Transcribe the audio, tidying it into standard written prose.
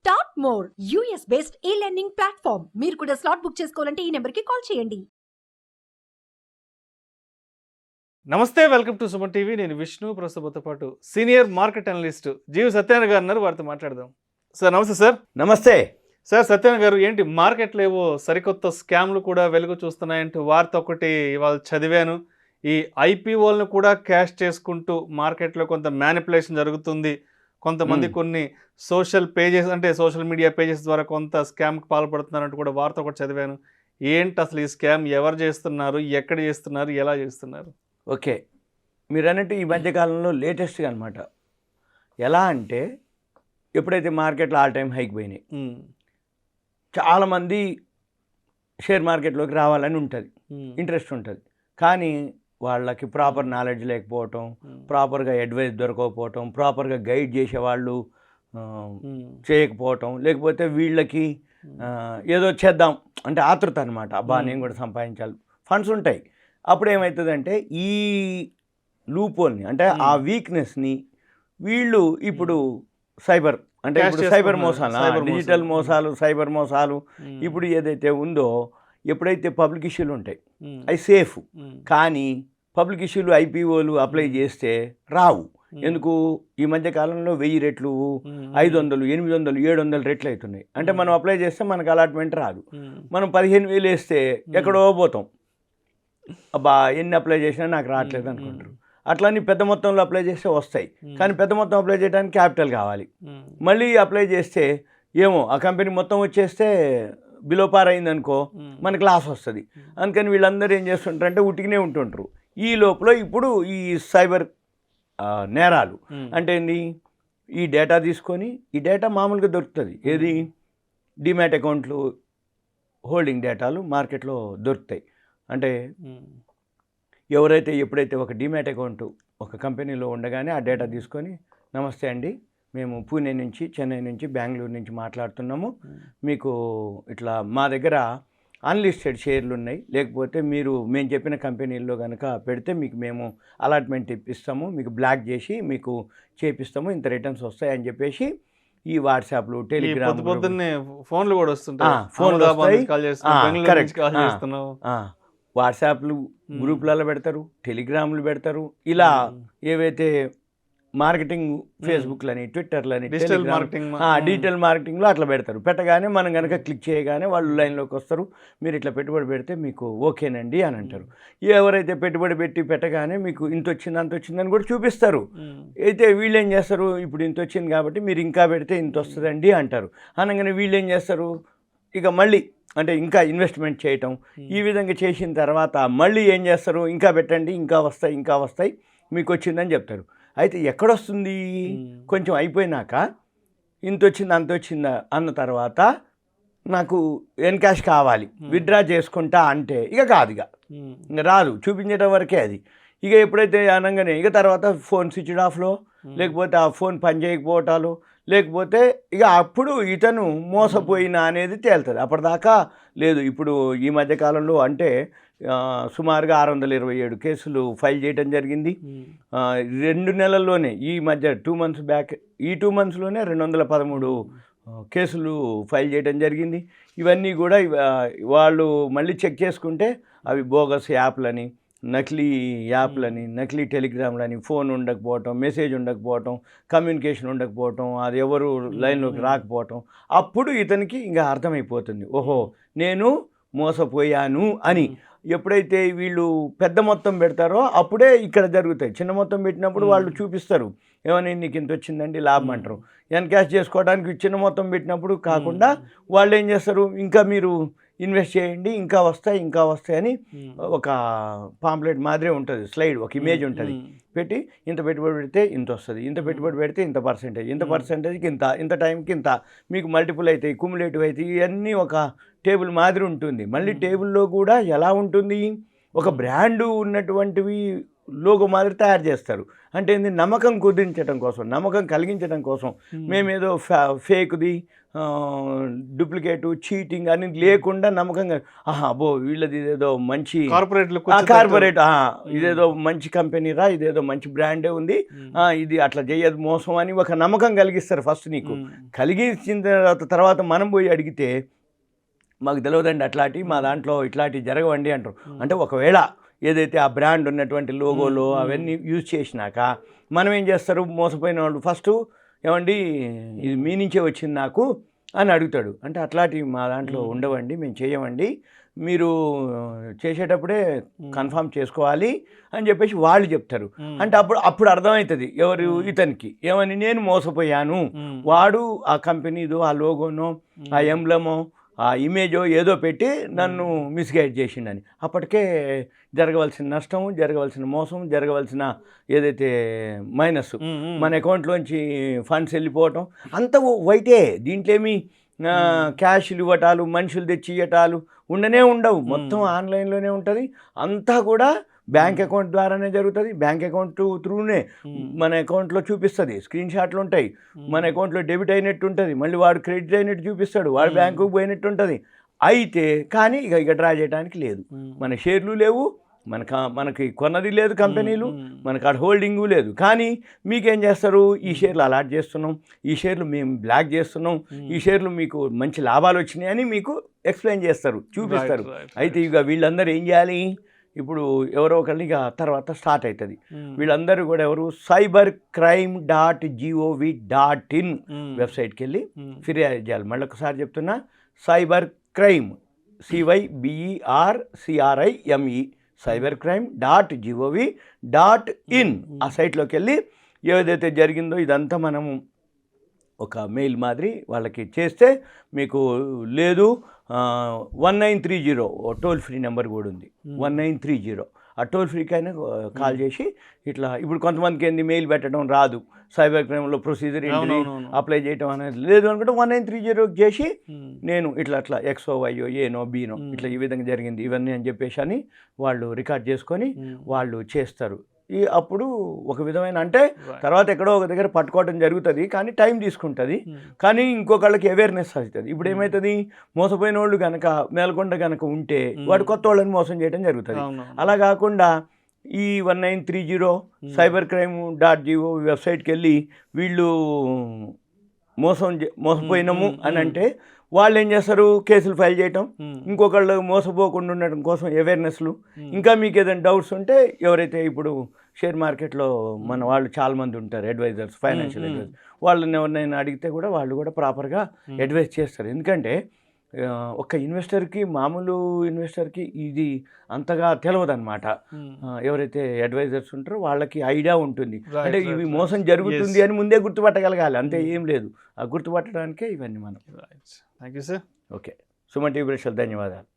Start more US based ఈ learning platform. మీరు కూడా స్లాట్ బుక్ చేసుకోవాలంటే ఈ నెంబర్కి కాల్ చేయండి. నమస్తే, వెల్కమ్ టు సుమన్ టీవీ. నేను విష్ణు. ప్రస్తుతంతో పాటు సీనియర్ మార్కెట్ అనలిస్ట్ జీవి సత్యనారాయణ గారు ఉన్నారు. వారితో మాట్లాడదాం. సార్ నమస్తే. సార్ నమస్తే. సార్ సత్యనారాయణ గారు, ఏంటి మార్కెట్లో ఏవో సరికొత్త స్కామ్లు కూడా వెలుగు చూస్తున్నాయంటూ వార్త ఒకటి ఇవాళ చదివాను. ఈ ఐపీఓలను కూడా క్యాష్ చేసుకుంటూ మార్కెట్లో కొంత మ్యానిపులేషన్ జరుగుతుంది. కొంతమంది కొన్ని సోషల్ పేజెస్ అంటే సోషల్ మీడియా పేజెస్ ద్వారా కొంత స్కామ్కి పాల్పడుతున్నారంటూ కూడా వార్త ఒకటి చదివాను. ఏంటి అసలు ఈ స్కామ్? ఎవరు చేస్తున్నారు? ఎక్కడ చేస్తున్నారు? ఎలా చేస్తున్నారు? ఓకే, మీరు అన్నట్టు ఈ మధ్యకాలంలో లేటెస్ట్గా అనమాట. ఎలా అంటే ఎప్పుడైతే మార్కెట్లో ఆల్ టైమ్ హైక్ పోయినాయి, చాలామంది షేర్ మార్కెట్లోకి రావాలని ఉంటుంది, ఇంట్రెస్ట్ ఉంటుంది. కానీ వాళ్ళకి ప్రాపర్ నాలెడ్జ్ లేకపోవటం, ప్రాపర్గా అడ్వైస్ దొరకకపోవటం, ప్రాపర్గా గైడ్ చేసేవాళ్ళు చేయకపోవటం, లేకపోతే వీళ్ళకి ఏదో చేద్దాం అంటే ఆతృత అనమాట. అబ్బా నేను కూడా సంపాదించాలి, ఫండ్స్ ఉంటాయి. అప్పుడు ఏమవుతుందంటే ఈ లూపోల్ని అంటే ఆ వీక్నెస్ని వీళ్ళు ఇప్పుడు సైబర్ అంటే ఇప్పుడు సైబర్ మోసాలు, డిజిటల్ మోసాలు, సైబర్ మోసాలు ఇప్పుడు ఏదైతే ఉందో, ఎప్పుడైతే పబ్లిక్ ఇష్యూలు ఉంటాయి అవి సేఫ్. కానీ పబ్లిక్ ఇష్యూలు ఐపీఓలు అప్లై చేస్తే రావు. ఎందుకు? ఈ మధ్య కాలంలో 1000 రెట్లు, 500, 800, 700 రెట్లు అవుతున్నాయి. అంటే మనం అప్లై చేస్తే మనకు అలాట్మెంట్ రాదు. మనం 15,000 వేస్తే ఎక్కడో పోతాం. అబ్బా ఎన్ని అప్లై చేసినా నాకు రావట్లేదు అనుకుంటారు. అట్లని పెద్ద మొత్తంలో అప్లై చేస్తే వస్తాయి. కానీ పెద్ద మొత్తం అప్లై చేయడానికి క్యాపిటల్ కావాలి. మళ్ళీ అప్లై చేస్తే ఏమో ఆ కంపెనీ మొత్తం వచ్చేస్తే బిలో పార్ అయిందనుకో మనకి లాస్ వస్తుంది. అందుకని వీళ్ళందరూ ఏం చేస్తుంటారు అంటే ఉట్టిగానే ఉంటుంటారు. ఈ లోపల ఇప్పుడు ఈ సైబర్ నేరాలు అంటే ఏంది? ఈ డేటా తీసుకొని, ఈ డేటా మామూలుగా దొరుకుతుంది. ఏది? డిమ్యాట్ అకౌంట్లు హోల్డింగ్ డేటాలు మార్కెట్లో దొరుకుతాయి. అంటే ఎవరైతే ఎప్పుడైతే ఒక డిమ్యాట్ అకౌంట్ ఒక కంపెనీలో ఉండగానే ఆ డేటా తీసుకొని, నమస్తే అండి, మేము పూణే నుంచి, చెన్నై నుంచి, బెంగళూరు నుంచి మాట్లాడుతున్నాము. మీకు ఇట్లా మా దగ్గర అన్లిస్టెడ్ షేర్లు ఉన్నాయి, లేకపోతే మేము చెప్పిన కంపెనీల్లో కనుక పెడితే మీకు మేము అలాట్మెంట్ ఇప్పిస్తాము, మీకు బ్లాక్ చేసి మీకు చేపిస్తాము, ఇంత రిటర్న్స్ వస్తాయని చెప్పేసి ఈ వాట్సాప్లు, టెలిగ్రామ్, పొద్దున్నే ఫోన్లు కూడా వస్తుంటాయి. వాట్సాప్లు గ్రూపులలో పెడతారు, టెలిగ్రామ్లు పెడతారు. ఇలా ఏవైతే మార్కెటింగ్ ఫేస్బుక్లని, ట్విట్టర్లని, డిజిటల్ మార్కెటింగ్లో అట్లా పెడతారు. పెట్టగానే మనం కనుక క్లిక్ చేయగానే వాళ్ళు లైన్లోకి వస్తారు. మీరు ఇట్లా పెట్టుబడి పెడితే మీకు ఓకేనండి అని అంటారు. ఎవరైతే పెట్టుబడి పెట్టగానే మీకు ఇంత వచ్చింది అంత వచ్చిందని కూడా చూపిస్తారు. అయితే వీళ్ళు ఏం చేస్తారు? ఇప్పుడు ఇంత వచ్చింది కాబట్టి మీరు ఇంకా పెడితే ఇంత వస్తుందండి అంటారు. అనగానే వీళ్ళు ఏం చేస్తారు? ఇక మళ్ళీ అంటే ఇంకా ఇన్వెస్ట్మెంట్ చేయటం. ఈ విధంగా చేసిన తర్వాత మళ్ళీ ఏం చేస్తారు? ఇంకా పెట్టండి, ఇంకా వస్తాయి మీకు వచ్చిందని చెప్తారు. అయితే ఎక్కడొస్తుంది? కొంచెం అయిపోయినాక ఇంత వచ్చింది అంత వచ్చిందా అన్న తర్వాత నాకు ఎన్కాష్ కావాలి, విత్డ్రా చేసుకుంటా అంటే ఇక కాదు, ఇక రాదు, చూపించడం వరకే అది. ఇక ఎప్పుడైతే అనగానే ఇక తర్వాత ఫోన్ స్విచ్డ్ ఆఫ్లో, లేకపోతే ఆ ఫోన్ పనిచేయకపోవటాలు, లేకపోతే ఇక అప్పుడు ఇతను మోసపోయినా అనేది తేలుతుంది. అప్పటిదాకా లేదు. ఇప్పుడు ఈ మధ్యకాలంలో అంటే సుమారుగా 627 కేసులు ఫైల్ చేయడం జరిగింది. 2 నెలల్లోనే, ఈ మధ్య 2 మంత్స్ బ్యాక్, ఈ 2 మంత్స్లోనే 213 కేసులు ఫైల్ చేయడం జరిగింది. ఇవన్నీ కూడా వాళ్ళు మళ్ళీ చెక్ చేసుకుంటే అవి బోగస్ యాప్లని, నకిలీ యాప్లని, నకిలీ టెలిగ్రామ్లని, ఫోన్ ఉండకపోవటం, మెసేజ్ ఉండకపోవటం, కమ్యూనికేషన్ ఉండకపోవటం, అది ఎవరు లైన్లోకి రాకపోవటం. అప్పుడు ఇతనికి ఇంకా అర్థమైపోతుంది, ఓహో నేను మోసపోయాను అని. ఎప్పుడైతే వీళ్ళు పెద్ద మొత్తం పెడతారో అప్పుడే ఇక్కడ జరుగుతాయి. చిన్న మొత్తం పెట్టినప్పుడు వాళ్ళు చూపిస్తారు, ఏమని నీకు ఇంత వచ్చిందండి లాభం అంటారు. ఎన్కాష్ చేసుకోవడానికి చిన్న మొత్తం పెట్టినప్పుడు కాకుండా వాళ్ళు ఏం చేస్తారు? ఇంకా మీరు ఇన్వెస్ట్ చేయండి, ఇంకా వస్తాయి అని ఒక పాంప్లెట్ మాదిరే ఉంటుంది, స్లైడ్, ఒక ఇమేజ్ ఉంటుంది, పెట్టి ఇంత పెట్టుబడి పెడితే ఇంత వస్తుంది, ఇంత పెట్టుబడి పెడితే ఇంత పర్సెంటేజ్కి ఇంత టైంకి ఇంత మీకు మల్టిపుల్ అవుతాయి, కుములేటివ్ అవుతాయి. ఇవన్నీ ఒక టేబుల్ మాదిరి ఉంటుంది. మళ్ళీ టేబుల్లో కూడా ఎలా ఉంటుంది? ఒక బ్రాండు ఉన్నటువంటివి లోగో మాదిరి తయారు చేస్తారు. అంటే నమ్మకం కుదించడం కోసం, నమ్మకం కలిగించడం కోసం మేమేదో ఫేక్ది డూప్లికేటు చీటింగ్ అని లేకుండా నమ్మకంగా అబ్బో వీళ్ళది ఇదేదో మంచి కార్పొరేట్ ఇదేదో మంచి కంపెనీ రా, ఇదేదో మంచి బ్రాండే ఉంది, ఇది అట్లా చేయదు మోసం అని ఒక నమ్మకం కలిగిస్తారు ఫస్ట్ నీకు. కలిగించిన తర్వాత మనం పోయి అడిగితే మాకు తెలియదండి అట్లాంటి, మా దాంట్లో ఇట్లాంటివి జరగవండి అంటారు. అంటే ఒకవేళ ఏదైతే ఆ బ్రాండ్ ఉన్నటువంటి లోగోలో అవన్నీ యూజ్ చేసినాక మనం ఏం చేస్తారు, మోసపోయిన వాళ్ళు ఫస్ట్ ఏమండి ఇది మీ నుంచే వచ్చింది నాకు అని అడుగుతాడు. అంటే అట్లాంటివి మా దాంట్లో ఉండవండి, మేము చేయమండి, మీరు చేసేటప్పుడే కన్ఫర్మ్ చేసుకోవాలి అని చెప్పేసి వాళ్ళు చెప్తారు. అంటే అప్పుడు అర్థమవుతుంది ఎవరు ఇతనికి ఏమని, నేను మోసపోయాను, వాడు ఆ కంపెనీదో ఆ లోగోనో ఆ ఎంబ్లమో ఆ ఇమేజో ఏదో పెట్టి నన్ను మిస్గైడ్ చేసిండని. అప్పటికే జరగవలసిన నష్టం, జరగవలసిన మోసం, జరగవలసిన ఏదైతే మైనస్, మన అకౌంట్లోంచి ఫండ్స్ వెళ్ళిపోవటం అంతా వైటే. దీంట్లో ఏమి క్యాష్లు ఇవ్వటాలు, మనుషులు తెచ్చి ఇవ్వటాలు ఉండవు. మొత్తం ఆన్లైన్లోనే ఉంటుంది. అంతా కూడా బ్యాంక్ అకౌంట్ ద్వారానే జరుగుతుంది. బ్యాంక్ అకౌంట్ త్రూనే మన అకౌంట్లో చూపిస్తుంది, స్క్రీన్ షాట్లు ఉంటాయి, మన అకౌంట్లో డెబిట్ అయినట్టు ఉంటుంది, మళ్ళీ వాడు క్రెడిట్ అయినట్టు చూపిస్తాడు, వాడు బ్యాంకుకు పోయినట్టు ఉంటుంది. అయితే కానీ ఇక డ్రా చేయడానికి లేదు, మన షేర్లు లేవు, మనకి కొన్నది లేదు కంపెనీలు, మనకు అక్కడ హోల్డింగు లేదు. కానీ మీకేం చేస్తారు, ఈ షేర్లు అలాట్ చేస్తున్నాం, ఈ షేర్లు మేము బ్లాక్ చేస్తున్నాం, ఈ షేర్లు మీకు మంచి లాభాలు వచ్చినాయని మీకు ఎక్స్ప్లెయిన్ చేస్తారు, చూపిస్తారు. అయితే ఇక వీళ్ళందరూ ఏం చేయాలి, ఇప్పుడు ఎవరో ఒకళ్ళు ఇక తర్వాత స్టార్ట్ అవుతుంది. వీళ్ళందరూ కూడా ఎవరు, cybercrime.gov.in వెబ్సైట్కి వెళ్ళి ఫిర్యాదు చేయాలి. మళ్ళీ ఒకసారి చెప్తున్నా, సైబర్ క్రైమ్ CYBERCRIME cybercrime.gov.in ఆ సైట్లోకి వెళ్ళి ఏదైతే జరిగిందో ఇదంతా మనము ఒక మెయిల్ మాదిరి వాళ్ళకి చేస్తే మీకు లేదు 1930 టోల్ ఫ్రీ నెంబర్ కూడా ఉంది, 1930 ఆ టోల్ ఫ్రీకైనా కాల్ చేసి ఇట్లా. ఇప్పుడు కొంతమందికి ఏంది మెయిల్ పెట్టడం రాదు, సైబర్ క్రైమ్లో ప్రొసీజర్ ఏంటి అప్లై చేయడం అనేది లేదు అనుకుంటే 1930 చేసి నేను ఇట్లా ఎక్సో వైయో ఏనో బీనో ఇట్లా ఈ విధంగా జరిగింది ఇవన్నీ అని చెప్పేసి అని వాళ్ళు రికార్డ్ చేసుకొని వాళ్ళు చేస్తారు. అప్పుడు ఒక విధమైన అంటే తర్వాత ఎక్కడో ఒక దగ్గర పట్టుకోవడం జరుగుతుంది, కానీ టైం తీసుకుంటుంది, కానీ ఇంకొకళ్ళకి అవేర్నెస్ అవుతుంది. ఇప్పుడు ఏమవుతుంది, మోసపోయిన వాళ్ళు కనుక మేల్కొండ కనుక ఉంటే వాడు కొత్త వాళ్ళని మోసం చేయడం జరుగుతుంది. అలా కాకుండా ఈ 1930 cybercrime.gov వెబ్సైట్కి వెళ్ళి వీళ్ళు మోసపోయినాము అని అంటే వాళ్ళు ఏం చేస్తారు, కేసులు ఫైల్ చేయటం, ఇంకొకళ్ళు మోసపోకుండా ఉండటం కోసం అవేర్నెస్లు. ఇంకా మీకు ఏదైనా డౌట్స్ ఉంటే ఎవరైతే ఇప్పుడు షేర్ మార్కెట్లో మన వాళ్ళు చాలామంది ఉంటారు అడ్వైజర్స్, ఫైనాన్షియల్ అడ్వైజర్స్, వాళ్ళని ఎవరినైనా అడిగితే కూడా వాళ్ళు కూడా ప్రాపర్గా అడ్వైజ్ చేస్తారు. ఎందుకంటే ఒక ఇన్వెస్టర్కి, మామూలు ఇన్వెస్టర్కి ఇది అంతగా తెలియదన్నమాట. ఎవరైతే అడ్వైజర్స్ ఉంటారో వాళ్ళకి ఐడియా ఉంటుంది, అంటే ఇవి మోసం జరుగుతుంది అని ముందే గుర్తుపట్టగలగాలి, అంతే ఏం లేదు. ఆ గుర్తుపట్టడానికే ఇవన్నీ మనం. Thank you sir. Okay, Suman TV ప్రేక్షకులకు ధన్యవాదాలు.